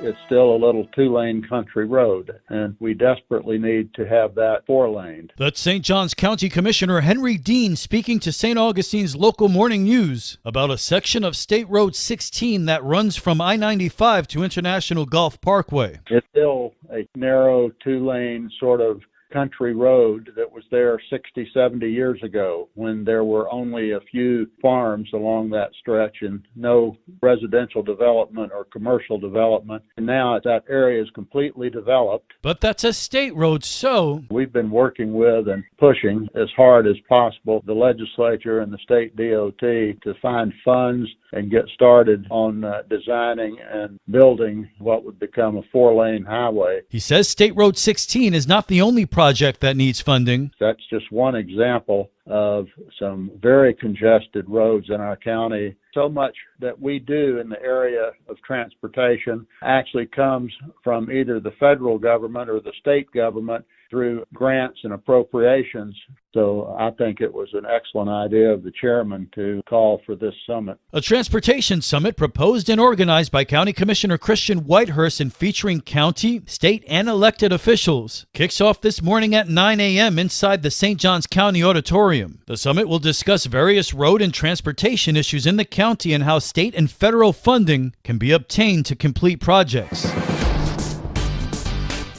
it's still a little two-lane country road, and we desperately need to have that four-lane. That's St. Johns County Commissioner Henry Dean speaking to St. Augustine's local morning news about a section of State Road 16 that runs from I-95 to International Golf Parkway. It's still a narrow two-lane sort of country road that was there 60, 70 years ago when there were only a few farms along that stretch and no residential development or commercial development. And now that area is completely developed. But that's a state road, so we've been working with and pushing as hard as possible the legislature and the state DOT to find funds and get started on designing and building what would become a four-lane highway. He says State Road 16 is not the only project that needs funding. That's just one example of some very congested roads in our county. So much that we do in the area of transportation actually comes from either the federal government or the state government through grants and appropriations. So I think it was an excellent idea of the chairman to call for this summit. A transportation summit proposed and organized by County Commissioner Christian Whitehurst and featuring county, state, and elected officials kicks off this morning at 9 a.m. inside the St. Johns County Auditorium. The summit will discuss various road and transportation issues in the county and how state and federal funding can be obtained to complete projects.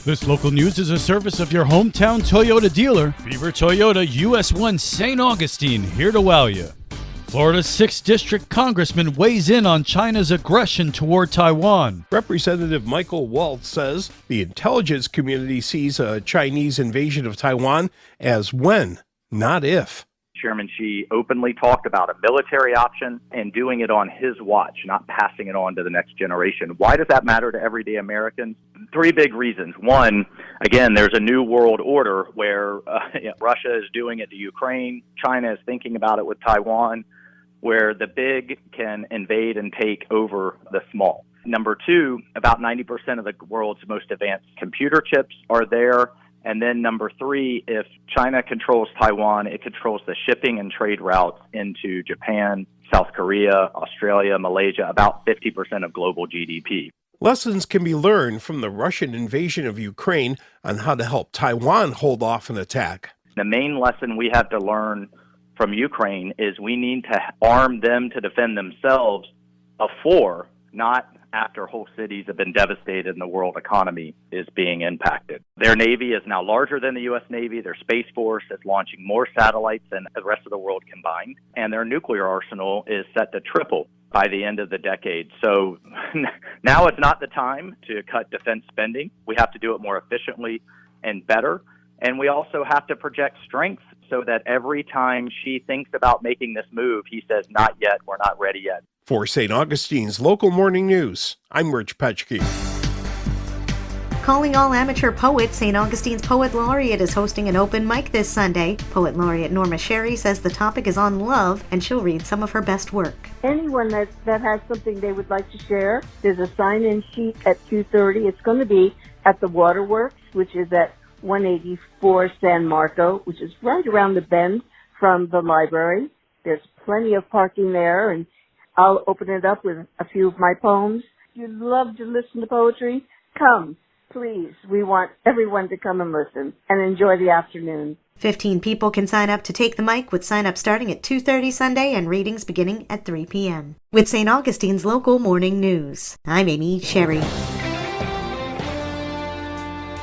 This local news is a service of your hometown Toyota dealer, Beaver Toyota US 1 St. Augustine, here to wow you. Florida's 6th District Congressman weighs in on China's aggression toward Taiwan. Representative Michael Waltz says the intelligence community sees a Chinese invasion of Taiwan as when, not if. Chairman Xi openly talked about a military option and doing it on his watch, not passing it on to the next generation. Why does that matter to everyday Americans? Three big reasons. One, again, there's a new world order where Russia is doing it to Ukraine. China is thinking about it with Taiwan, where the big can invade and take over the small. Number two, about 90% of the world's most advanced computer chips are there. And then number three, if China controls Taiwan, it controls the shipping and trade routes into Japan, South Korea, Australia, Malaysia, about 50% of global GDP. Lessons can be learned from the Russian invasion of Ukraine on how to help Taiwan hold off an attack. The main lesson we have to learn from Ukraine is we need to arm them to defend themselves before, not after whole cities have been devastated and the world economy is being impacted. Their Navy is now larger than the U.S. Navy. Their Space Force is launching more satellites than the rest of the world combined. And their nuclear arsenal is set to triple by the end of the decade. So now it's not the time to cut defense spending. We have to do it more efficiently and better. And we also have to project strength so that every time she thinks about making this move, he says, not yet, we're not ready yet. For St. Augustine's local morning news, I'm Rich Petchke. Calling all amateur poets, St. Augustine's Poet Laureate is hosting an open mic this Sunday. Poet Laureate Norma Sherry says the topic is on love, and she'll read some of her best work. Anyone that has something they would like to share, there's a sign-in sheet at 2:30. It's going to be at the Waterworks, which is at 184 San Marco, which is right around the bend from the library. There's plenty of parking there, and I'll open it up with a few of my poems. If you love to listen to poetry, come, please. We want everyone to come and listen and enjoy the afternoon. 15 people can sign up to take the mic, with sign-up starting at 2:30 Sunday and readings beginning at 3 p.m. With St. Augustine's local morning news, I'm Amy Sherry.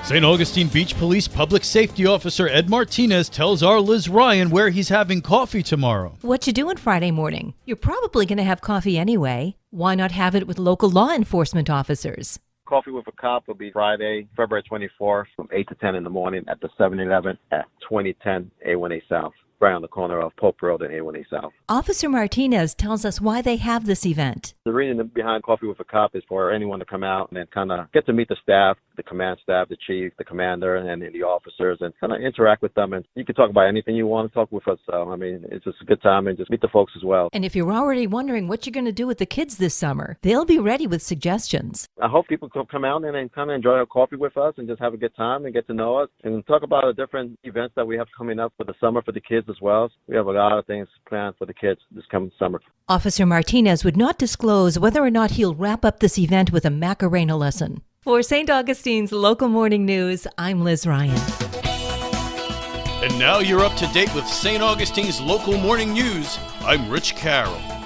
St. Augustine Beach Police Public Safety Officer Ed Martinez tells our Liz Ryan where he's having coffee tomorrow. What you doing Friday morning? You're probably going to have coffee anyway. Why not have it with local law enforcement officers? Coffee with a Cop will be Friday, February 24th from 8 to 10 in the morning at the 7-Eleven at 2010 A1A South, right on the corner of Pope Road and A1A South. Officer Martinez tells us why they have this event. The reason behind Coffee with a Cop is for anyone to come out and kind of get to meet the staff, the command staff, the chief, the commander, and the officers, and kind of interact with them. And you can talk about anything you want to talk with us. So, I mean, it's just a good time, and just meet the folks as well. And if you're already wondering what you're going to do with the kids this summer, they'll be ready with suggestions. I hope people can come out and kind of enjoy our coffee with us and just have a good time and get to know us and talk about the different events that we have coming up for the summer for the kids, as well. We have a lot of things planned for the kids this coming summer. Officer Martinez would not disclose whether or not he'll wrap up this event with a Macarena lesson. For St. Augustine's Local Morning News, I'm Liz Ryan. And now you're up to date with St. Augustine's Local Morning News. I'm Rich Carroll.